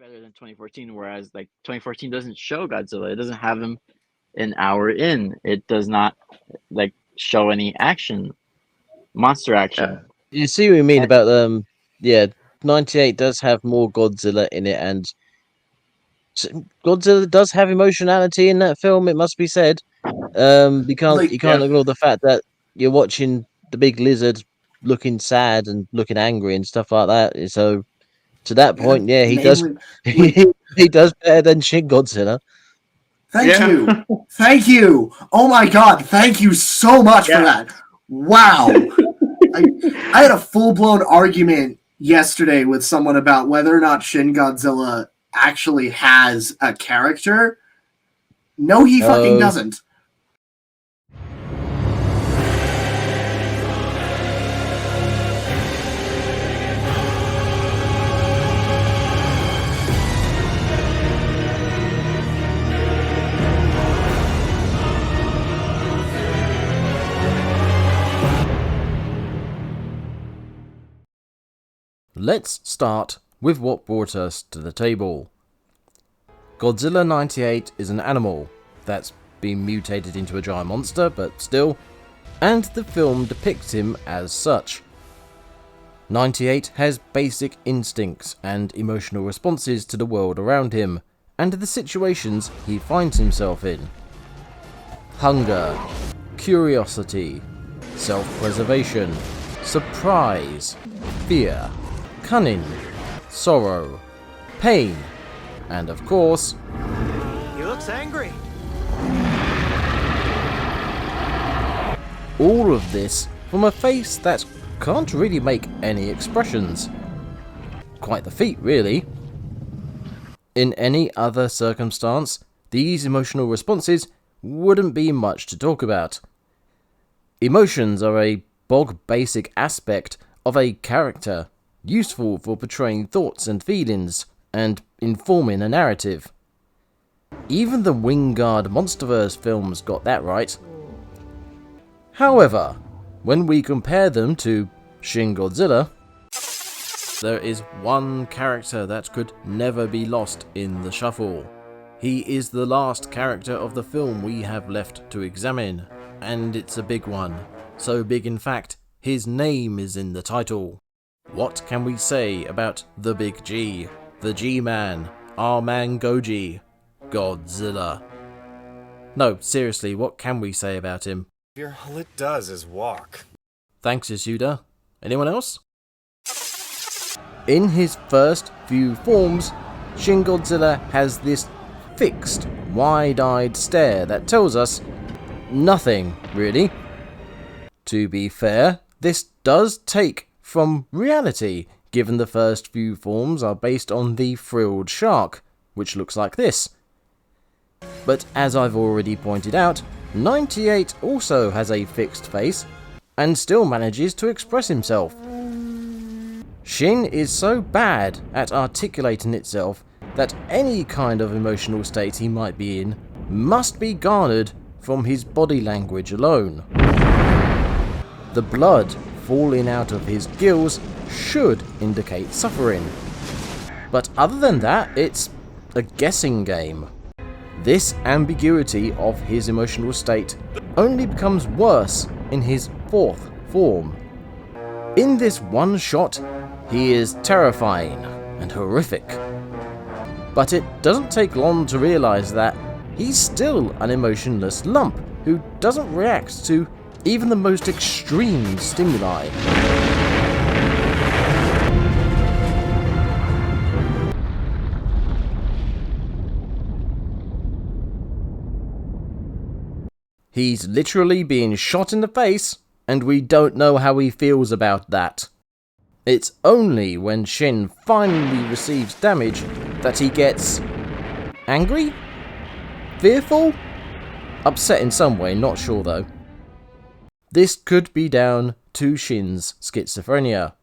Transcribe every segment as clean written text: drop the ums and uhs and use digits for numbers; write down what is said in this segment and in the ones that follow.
better than 2014, whereas like 2014 doesn't show Godzilla. It doesn't have him an hour in. It does not like show any action, monster Yeah. action. You see what we mean And, about yeah, 98 does have more Godzilla in it, and Godzilla does have emotionality in that film. It must be said. You Like, can't yeah, ignore the fact that you're watching the big lizard looking sad and looking angry and stuff like that. So to that yeah, point, yeah, he does. mainly, like, He does better than Shin Godzilla. thank Yeah. you. Thank you. Oh my god, thank you so much for Yeah. that. Wow. I had a full-blown argument yesterday with someone about whether or not Shin Godzilla actually has a character. No, he fucking No. doesn't. Let's start with what brought us to the table. Godzilla 98 is an animal that's been mutated into a giant monster, but still, and the film depicts him as such. 98 has basic instincts and emotional responses to the world around him, and the situations he finds himself in. Hunger, curiosity, self-preservation, surprise, fear, cunning, sorrow, pain, and of course, He looks angry. all of this from a face that can't really make any expressions. Quite the feat, really. In any other circumstance, these emotional responses wouldn't be much to talk about. Emotions are a bog-basic aspect of a character, useful for portraying thoughts and feelings, and informing a narrative. Even the Wingard Monsterverse films got that right. However, when we compare them to Shin Godzilla, there is one character that could never be lost in the shuffle. He is the last character of the film we have left to examine, and it's a big one. So big in fact, his name is in the title. What can we say about the Big G, the G-Man, our man Goji, Godzilla? No, seriously, what can we say about him? All it does is walk. Thanks, Yasuda. Anyone else? In his first few forms, Shin Godzilla has this fixed, wide-eyed stare that tells us nothing, really. To be fair, this does take from reality, given the first few forms are based on the frilled shark, which looks like this. But as I've already pointed out, 98 also has a fixed face, and still manages to express himself. Shin is so bad at articulating itself that any kind of emotional state he might be in must be garnered from his body language alone. The blood falling out of his gills should indicate suffering. But other than that, it's a guessing game. This ambiguity of his emotional state only becomes worse in his fourth form. In this one shot, he is terrifying and horrific. But it doesn't take long to realise that he's still an emotionless lump who doesn't react to even the most extreme stimuli. He's literally being shot in the face, and we don't know how he feels about that. It's only when Shin finally receives damage that he gets angry? Fearful? Upset in some way, not sure though. This could be down to Shin's schizophrenia.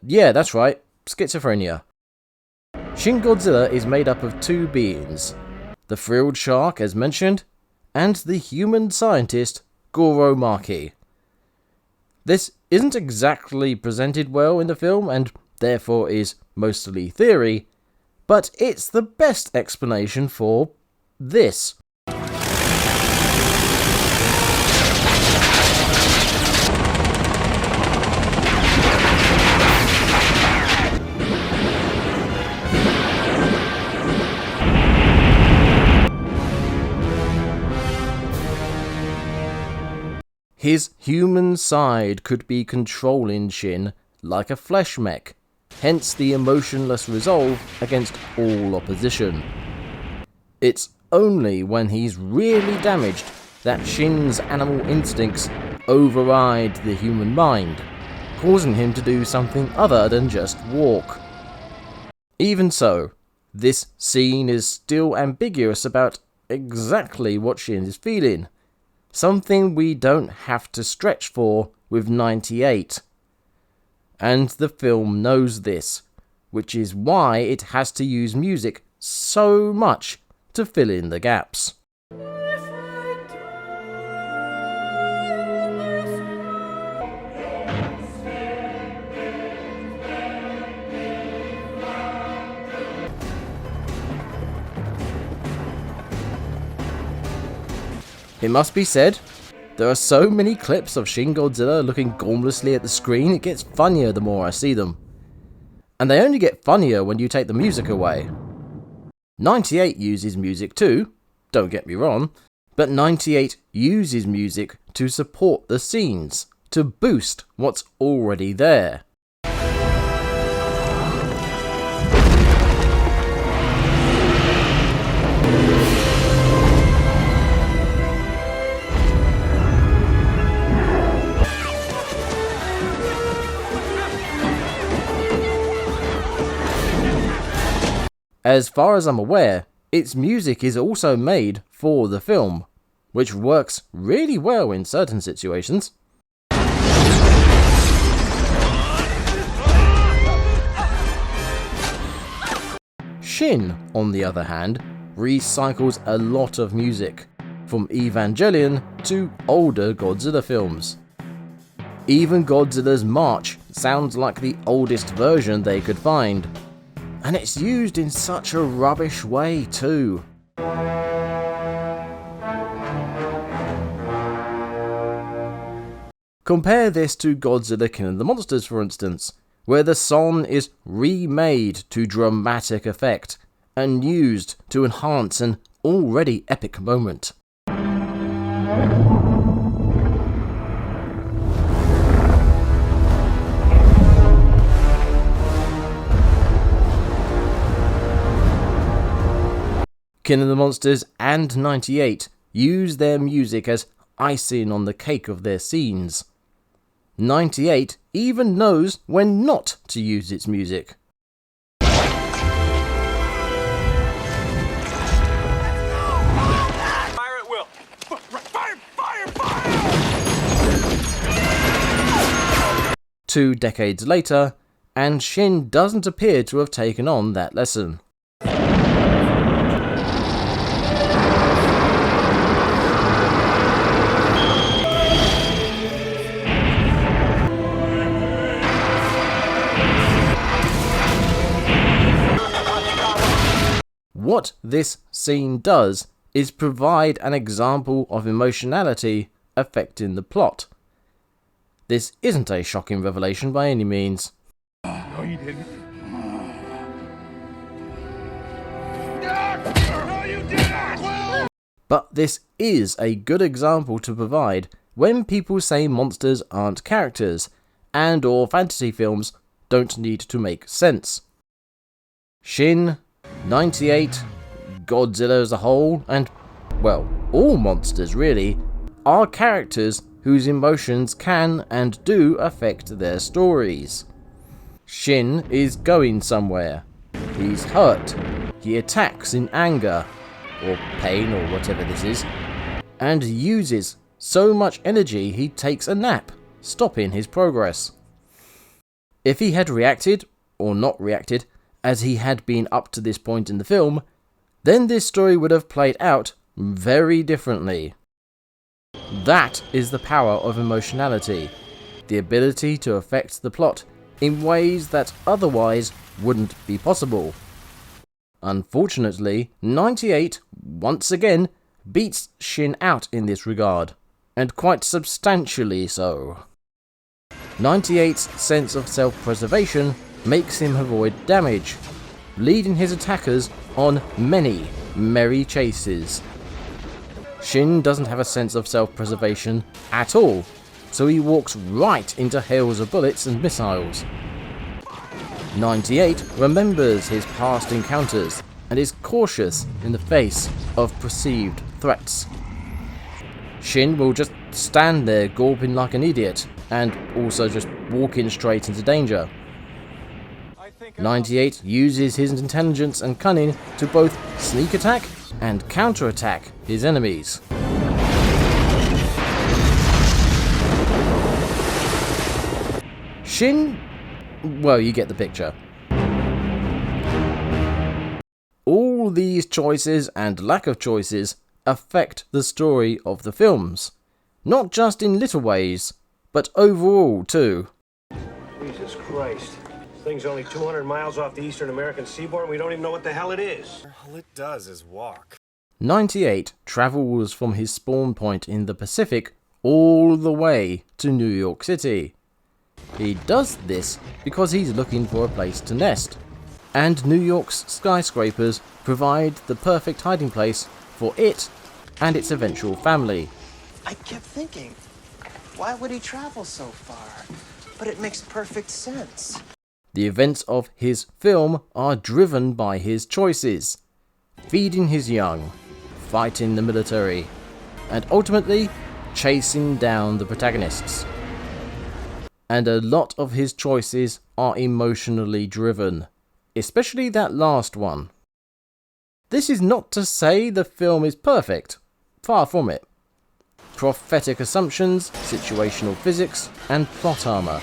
Yeah, that's right, schizophrenia. Shin Godzilla is made up of two beings, the frilled shark as mentioned, and the human scientist Goro Maki. This isn't exactly presented well in the film and therefore is mostly theory, but it's the best explanation for this. His human side could be controlling Shin like a flesh mech, hence the emotionless resolve against all opposition. It's only when he's really damaged that Shin's animal instincts override the human mind, causing him to do something other than just walk. Even so, this scene is still ambiguous about exactly what Shin is feeling. Something we don't have to stretch for with 98. And the film knows this, which is why it has to use music so much to fill in the gaps. It must be said, there are so many clips of Shin Godzilla looking gormlessly at the screen, it gets funnier the more I see them. And they only get funnier when you take the music away. 98 uses music too, don't get me wrong, but 98 uses music to support the scenes, to boost what's already there. As far as I'm aware, its music is also made for the film, which works really well in certain situations. Shin, on the other hand, recycles a lot of music, from Evangelion to older Godzilla films. Even Godzilla's March sounds like the oldest version they could find. And it's used in such a rubbish way too. Compare this to Godzilla King of the Monsters, for instance, where the song is remade to dramatic effect and used to enhance an already epic moment. King of the Monsters and 98 use their music as icing on the cake of their scenes. 98 even knows when not to use its music. Fire at will. Fire! Fire! Fire! 2 decades later, and Shin doesn't appear to have taken on that lesson. What this scene does is provide an example of emotionality affecting the plot. This isn't a shocking revelation by any means. No, you didn't. No, you didn't! But this is a good example to provide when people say monsters aren't characters, and or fantasy films don't need to make sense. Shin, 98, Godzilla as a whole, and, well, all monsters really, are characters whose emotions can and do affect their stories. Shin is going somewhere. He's hurt. He attacks in anger, or pain, or whatever this is, and uses so much energy he takes a nap, stopping his progress. If he had reacted, or not reacted, as he had been up to this point in the film, then this story would have played out very differently. That is the power of emotionality, the ability to affect the plot in ways that otherwise wouldn't be possible. Unfortunately, 98 once again beats Shin out in this regard, and quite substantially so. 98's sense of self-preservation makes him avoid damage, leading his attackers on many merry chases. Shin doesn't have a sense of self-preservation at all, so he walks right into hails of bullets and missiles. 98 remembers his past encounters and is cautious in the face of perceived threats. Shin will just stand there gawping like an idiot and also just walking straight into danger. 98 uses his intelligence and cunning to both sneak attack and counterattack his enemies. Shin, well, you get the picture. All these choices and lack of choices affect the story of the films, not just in little ways, but overall too. Jesus Christ. This thing's only 200 miles off the eastern American seaboard and we don't even know what the hell it is. All it does is walk. 98 travels from his spawn point in the Pacific all the way to New York City. He does this because he's looking for a place to nest, and New York's skyscrapers provide the perfect hiding place for it and its eventual family. I kept thinking, why would he travel so far? But it makes perfect sense. The events of his film are driven by his choices: feeding his young, fighting the military, and ultimately chasing down the protagonists. And a lot of his choices are emotionally driven, especially that last one. This is not to say the film is perfect, far from it. Prophetic assumptions, situational physics, and plot armor.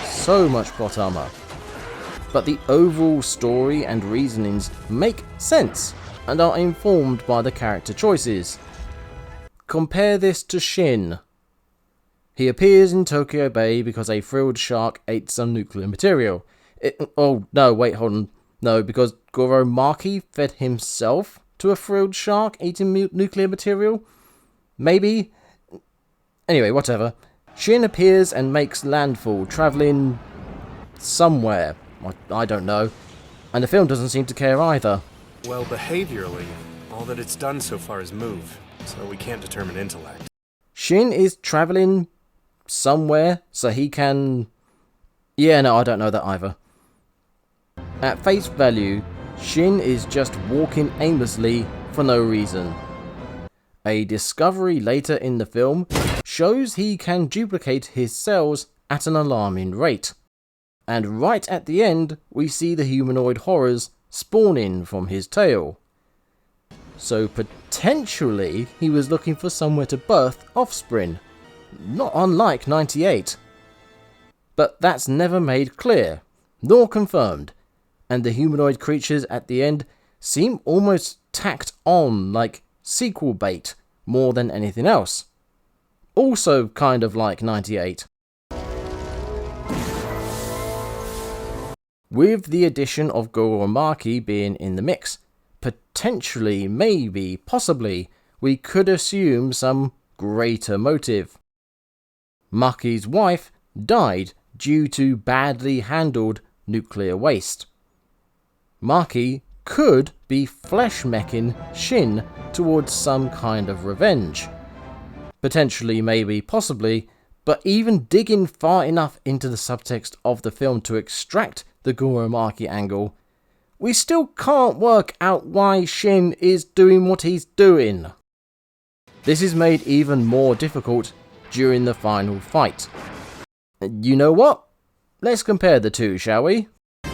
So much plot armor. But the overall story and reasonings make sense and are informed by the character choices. Compare this to Shin. He appears in Tokyo Bay because a frilled shark ate some nuclear material. Oh, no, wait, hold on. No, because Goro Maki fed himself to a frilled shark eating nuclear material? Maybe? Anyway, whatever. Shin appears and makes landfall, travelling somewhere. I don't know. And the film doesn't seem to care either. Well, behaviorally, all that it's done so far is move, so we can't determine intellect. Shin is travelling somewhere so he can... Yeah, no, I don't know that either. At face value, Shin is just walking aimlessly for no reason. A discovery later in the film shows he can duplicate his cells at an alarming rate. And right at the end, we see the humanoid horrors spawning from his tail. So potentially, he was looking for somewhere to birth offspring. Not unlike 98. But that's never made clear, nor confirmed, and the humanoid creatures at the end seem almost tacked on like sequel bait more than anything else. Also kind of like 98. With the addition of Goro Maki being in the mix, potentially, maybe, possibly, we could assume some greater motive. Maki's wife died due to badly handled nuclear waste. Maki could be flesh-meching Shin towards some kind of revenge. Potentially, maybe, possibly, but even digging far enough into the subtext of the film to extract the Goro Maki angle, we still can't work out why Shin is doing what he's doing. This is made even more difficult during the final fight. You know what? Let's compare the two, shall we? You're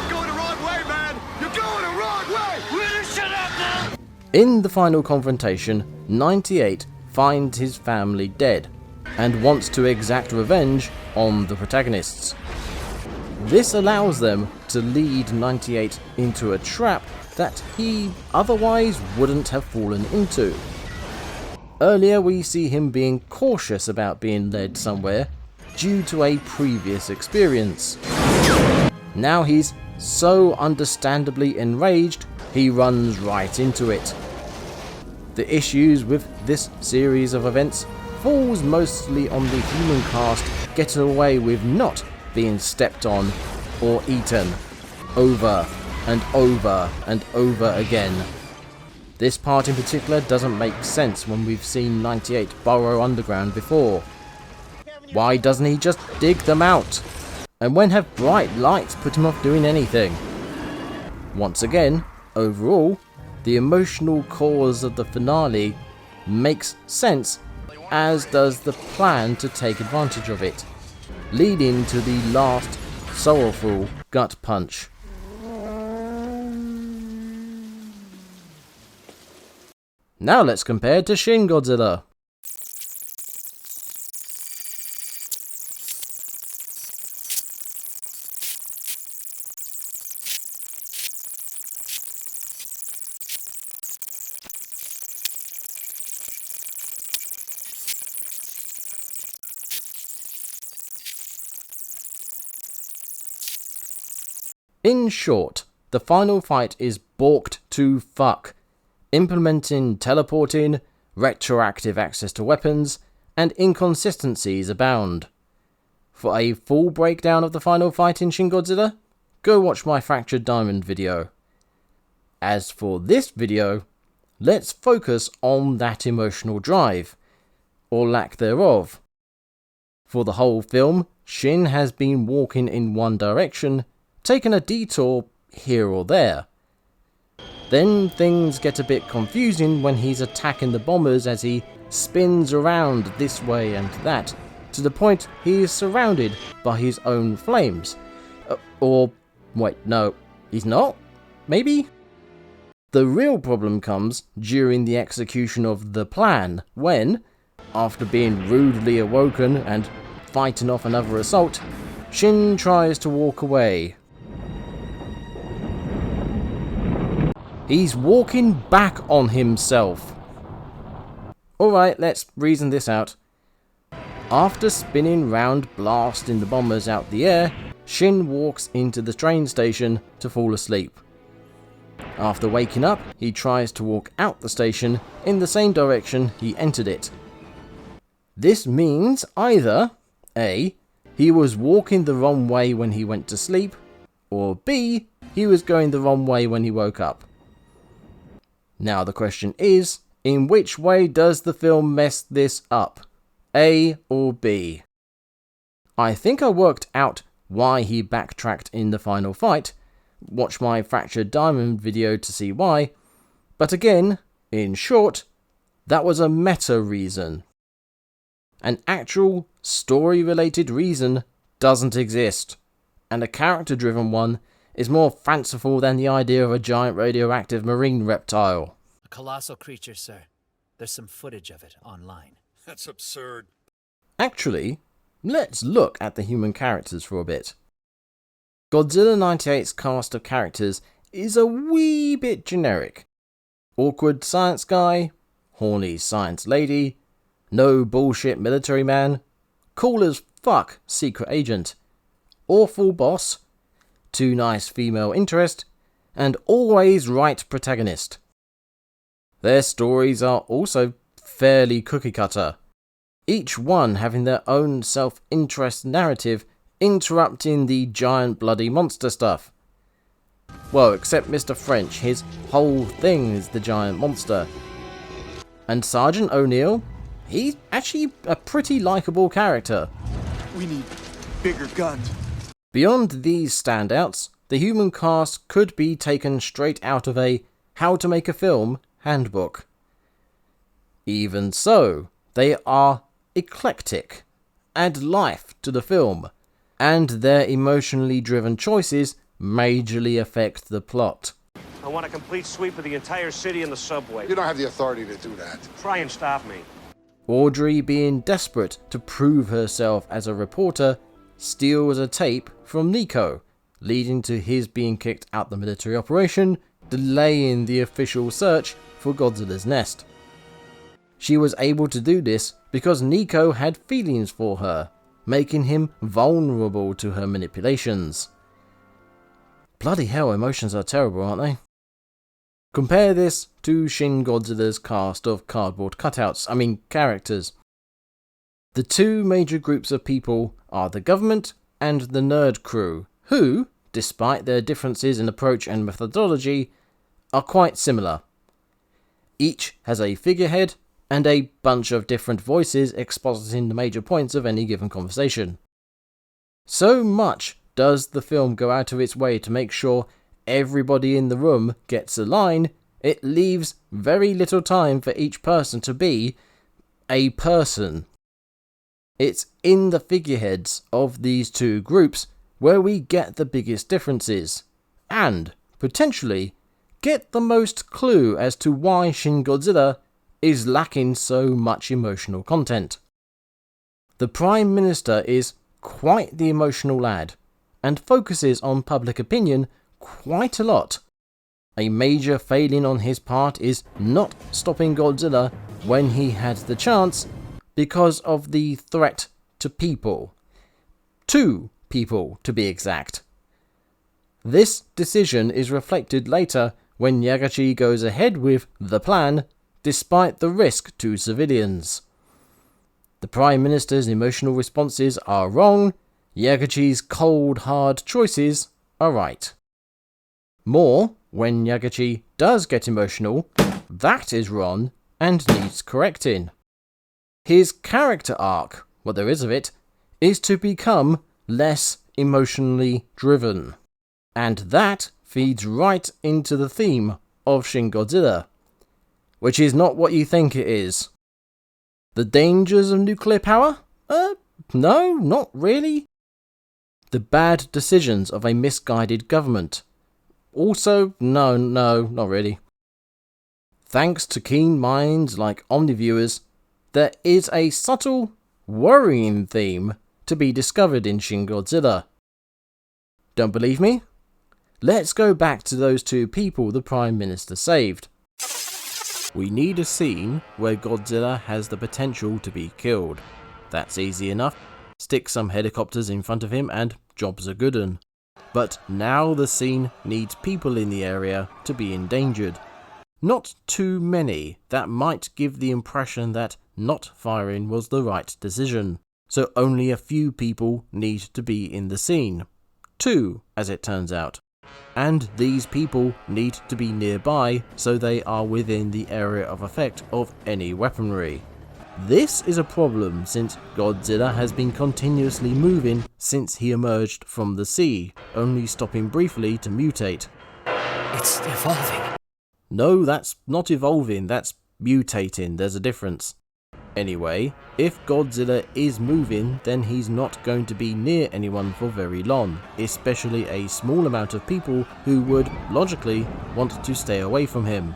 going the wrong way, man! You're going the wrong way! Will you shut up now? In the final confrontation, 98 finds his family dead and wants to exact revenge on the protagonists. This allows them to lead 98 into a trap that he otherwise wouldn't have fallen into. Earlier we see him being cautious about being led somewhere due to a previous experience. Now he's so understandably enraged, he runs right into it. The issues with this series of events falls mostly on the human cast getting away with not being stepped on or eaten over and over and over again. This part in particular doesn't make sense when we've seen 98 burrow underground before. Why doesn't he just dig them out? And when have bright lights put him off doing anything? Once again, overall, the emotional cause of the finale makes sense, as does the plan to take advantage of it, leading to the last sorrowful gut punch. Now let's compare to Shin Godzilla. In short, the final fight is balked to fuck, implementing teleporting, retroactive access to weapons, and inconsistencies abound. For a full breakdown of the final fight in Shin Godzilla, go watch my Fractured Diamond video. As for this video, let's focus on that emotional drive, or lack thereof. For the whole film, Shin has been walking in one direction, taking a detour here or there. Then things get a bit confusing when he's attacking the bombers as he spins around this way and that, to the point he is surrounded by his own flames. Wait, no, he's not? Maybe? The real problem comes during the execution of the plan, when, after being rudely awoken and fighting off another assault, Shin tries to walk away. He's walking back on himself. Alright, let's reason this out. After spinning round blasting the bombers out the air, Shin walks into the train station to fall asleep. After waking up, he tries to walk out the station in the same direction he entered it. This means either A. He was walking the wrong way when he went to sleep, or B. He was going the wrong way when he woke up. Now the question is, in which way does the film mess this up? A or B? I think I worked out why he backtracked in the final fight. Watch my Fractured Diamond video to see why. But again, in short, that was a meta reason. An actual story-related reason doesn't exist, and a character-driven one is more fanciful than the idea of a giant radioactive marine reptile. A colossal creature, sir. There's some footage of it online. That's absurd. Actually, let's look at the human characters for a bit. Godzilla 98's cast of characters is a wee bit generic. Awkward science guy, horny science lady, no bullshit military man, cool as fuck secret agent, awful boss, too nice female interest, and always right protagonist. Their stories are also fairly cookie cutter, each one having their own self-interest narrative interrupting the giant bloody monster stuff. Well, except Mr. French, his whole thing is the giant monster. And Sergeant O'Neill, he's actually a pretty likeable character. We need bigger guns. Beyond these standouts, the human cast could be taken straight out of a How to Make a Film handbook. Even so, they are eclectic, add life to the film, and their emotionally driven choices majorly affect the plot. I want a complete sweep of the entire city and the subway. You don't have the authority to do that. Try and stop me. Audrey, being desperate to prove herself as a reporter, steals a tape from Nico, leading to his being kicked out the military operation, delaying the official search for Godzilla's nest. She was able to do this because Nico had feelings for her, making him vulnerable to her manipulations. Bloody hell, emotions are terrible, aren't they? Compare this to Shin Godzilla's cast of cardboard characters. The two major groups of people are the government and the nerd crew, who, despite their differences in approach and methodology, are quite similar. Each has a figurehead and a bunch of different voices expositing the major points of any given conversation. So much does the film go out of its way to make sure everybody in the room gets a line, it leaves very little time for each person to be a person. It's in the figureheads of these two groups where we get the biggest differences, and, potentially, get the most clue as to why Shin Godzilla is lacking so much emotional content. The Prime Minister is quite the emotional lad, and focuses on public opinion quite a lot. A major failing on his part is not stopping Godzilla when he had the chance, because of the threat to people. 2 people, to be exact. This decision is reflected later when Yagachi goes ahead with the plan, despite the risk to civilians. The Prime Minister's emotional responses are wrong, Yagachi's cold, hard choices are right. More, when Yagachi does get emotional, that is wrong and needs correcting. His character arc, what there is of it, is to become less emotionally driven. And that feeds right into the theme of Shin Godzilla, which is not what you think it is. The dangers of nuclear power? No, not really. The bad decisions of a misguided government? Also, no, not really. Thanks to keen minds like Omniviewers, there is a subtle, worrying theme to be discovered in Shin Godzilla. Don't believe me? Let's go back to those 2 people the Prime Minister saved. We need a scene where Godzilla has the potential to be killed. That's easy enough. Stick some helicopters in front of him and job's a good 'un. But now the scene needs people in the area to be endangered. Not too many that might give the impression that not firing was the right decision. So only a few people need to be in the scene. 2, as it turns out. And these people need to be nearby so they are within the area of effect of any weaponry. This is a problem since Godzilla has been continuously moving since he emerged from the sea, only stopping briefly to mutate. It's evolving. No, that's not evolving, that's mutating, there's a difference. Anyway, if Godzilla is moving, then he's not going to be near anyone for very long, especially a small amount of people who would, logically, want to stay away from him.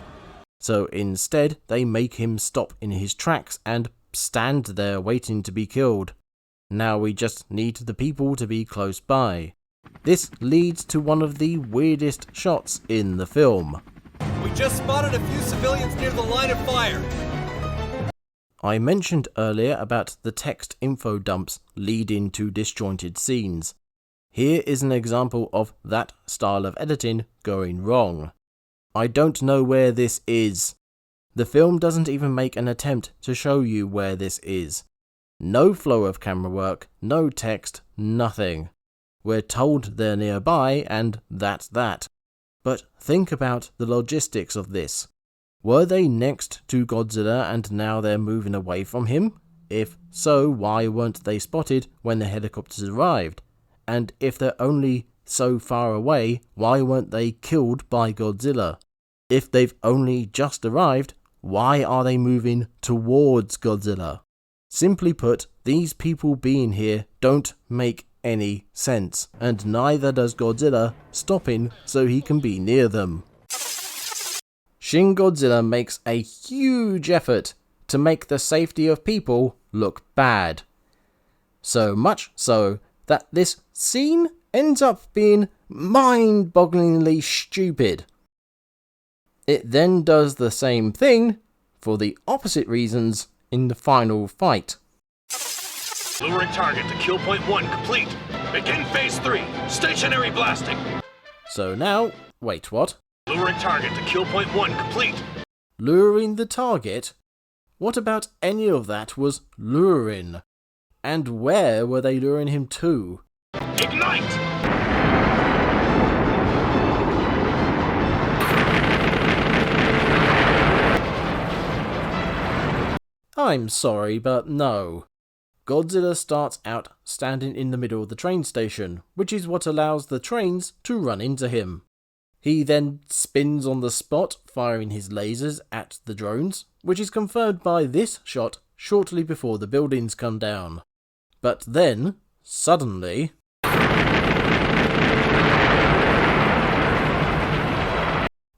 So instead, they make him stop in his tracks and stand there waiting to be killed. Now we just need the people to be close by. This leads to one of the weirdest shots in the film. We just spotted a few civilians near the line of fire. I mentioned earlier about the text info dumps leading to disjointed scenes. Here is an example of that style of editing going wrong. I don't know where this is. The film doesn't even make an attempt to show you where this is. No flow of camera work, no text, nothing. We're told they're nearby and that's that. But think about the logistics of this. Were they next to Godzilla and now they're moving away from him? If so, why weren't they spotted when the helicopters arrived? And if they're only so far away, why weren't they killed by Godzilla? If they've only just arrived, why are they moving towards Godzilla? Simply put, these people being here don't make any sense, and neither does Godzilla stopping so he can be near them. Shin Godzilla makes a huge effort to make the safety of people look bad. So much so that this scene ends up being mind-bogglingly stupid. It then does the same thing, for the opposite reasons, in the final fight. Luring target to kill point 1 complete. Begin phase 3. Stationary blasting. So now, wait, what? Luring target to kill point 1 complete. Luring the target? What about any of that was luring? And where were they luring him to? Ignite! I'm sorry, but no. Godzilla starts out standing in the middle of the train station, which is what allows the trains to run into him. He then spins on the spot, firing his lasers at the drones, which is confirmed by this shot shortly before the buildings come down. But then, suddenly...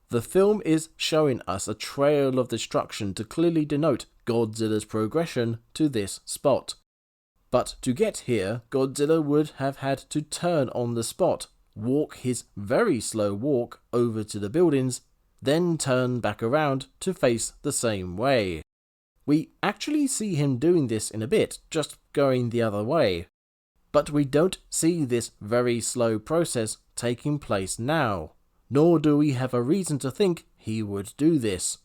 the film is showing us a trail of destruction to clearly denote Godzilla's progression to this spot. But to get here, Godzilla would have had to turn on the spot, walk his very slow walk over to the buildings, then turn back around to face the same way. We actually see him doing this in a bit, just going the other way. But we don't see this very slow process taking place now, nor do we have a reason to think he would do this.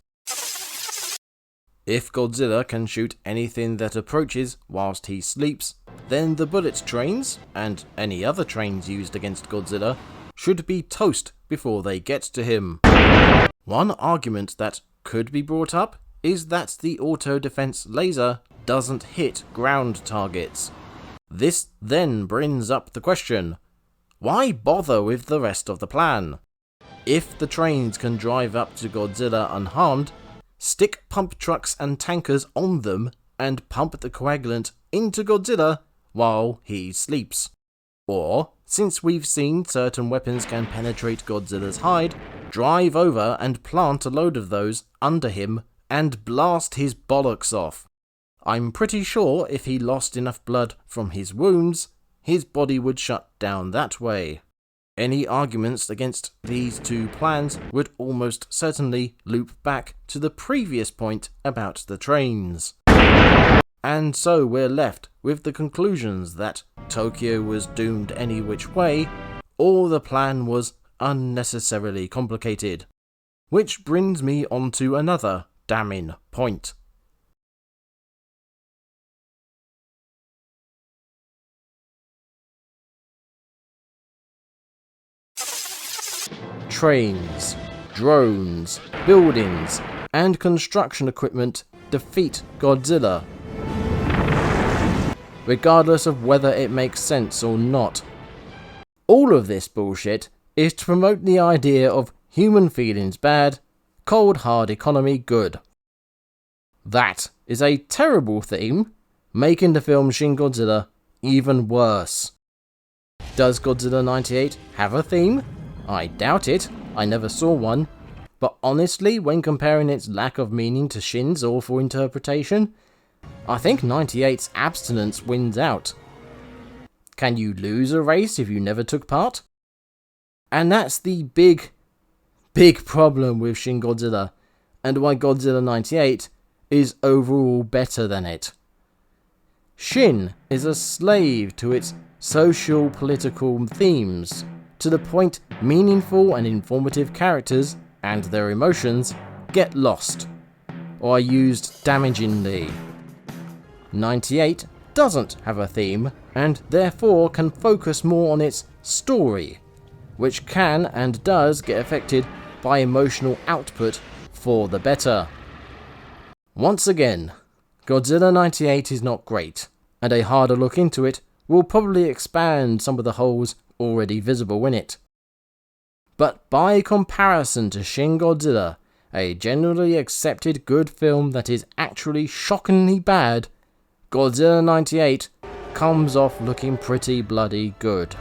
If Godzilla can shoot anything that approaches whilst he sleeps, then the bullet trains, and any other trains used against Godzilla, should be toast before they get to him. One argument that could be brought up is that the auto-defense laser doesn't hit ground targets. This then brings up the question, why bother with the rest of the plan? If the trains can drive up to Godzilla unharmed, stick pump trucks and tankers on them and pump the coagulant into Godzilla while he sleeps. Or, since we've seen certain weapons can penetrate Godzilla's hide, drive over and plant a load of those under him and blast his bollocks off. I'm pretty sure if he lost enough blood from his wounds, his body would shut down that way. Any arguments against these two plans would almost certainly loop back to the previous point about the trains. And so we're left with the conclusions that Tokyo was doomed any which way, or the plan was unnecessarily complicated. Which brings me on to another damning point. Trains, drones, buildings, and construction equipment defeat Godzilla, regardless of whether it makes sense or not. All of this bullshit is to promote the idea of human feelings bad, cold hard economy good. That is a terrible theme, making the film Shin Godzilla even worse. Does Godzilla 98 have a theme? I doubt it, I never saw one, but honestly, when comparing its lack of meaning to Shin's awful interpretation, I think 98's abstinence wins out. Can you lose a race if you never took part? And that's the big problem with Shin Godzilla, and why Godzilla 98 is overall better than it. Shin is a slave to its social political themes, to the point meaningful and informative characters and their emotions get lost, or are used damagingly. 98 doesn't have a theme, and therefore can focus more on its story, which can and does get affected by emotional output for the better. Once again, Godzilla 98 is not great, and a harder look into it will probably expand some of the holes already visible in it. But by comparison to Shin Godzilla, a generally accepted good film that is actually shockingly bad, Godzilla 98 comes off looking pretty bloody good.